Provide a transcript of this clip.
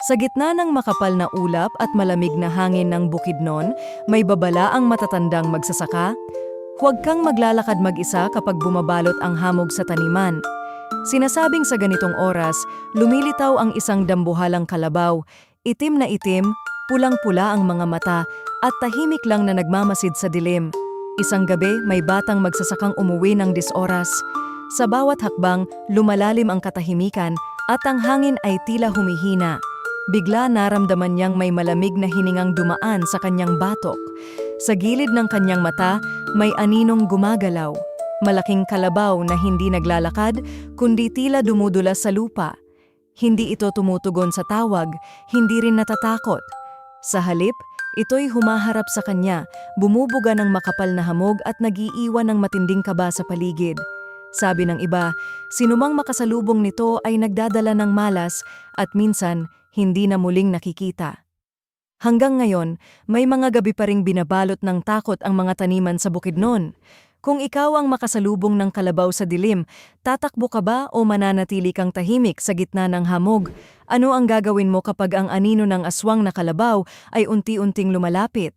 Sa gitna ng makapal na ulap at malamig na hangin ng Bukidnon, may babala ang matatandang magsasaka. Huwag kang maglalakad mag-isa kapag bumabalot ang hamog sa taniman. Sinasabing sa ganitong oras, lumilitaw ang isang dambuhalang kalabaw, itim na itim, pulang-pula ang mga mata, at tahimik lang na nagmamasid sa dilim. Isang gabi, may batang magsasakang umuwi ng 10 oras. Sa bawat hakbang, lumalalim ang katahimikan at ang hangin ay tila humihina. Bigla naramdaman niyang may malamig na hiningang dumaan sa kanyang batok. Sa gilid ng kanyang mata, may aninong gumagalaw. Malaking kalabaw na hindi naglalakad, kundi tila dumudulas sa lupa. Hindi ito tumutugon sa tawag, hindi rin natatakot. Sa halip, ito'y humaharap sa kanya, bumubuga ng makapal na hamog at nag-iiwan ng matinding kaba sa paligid. Sabi ng iba, sinumang makasalubong nito ay nagdadala ng malas at minsan hindi na muling nakikita. Hanggang ngayon, may mga gabi pa ring binabalot ng takot ang mga taniman sa Bukidnon. Kung ikaw ang makasalubong ng kalabaw sa dilim, tatakbo ka ba o mananatili kang tahimik sa gitna ng hamog? Ano ang gagawin mo kapag ang anino ng aswang na kalabaw ay unti-unting lumalapit?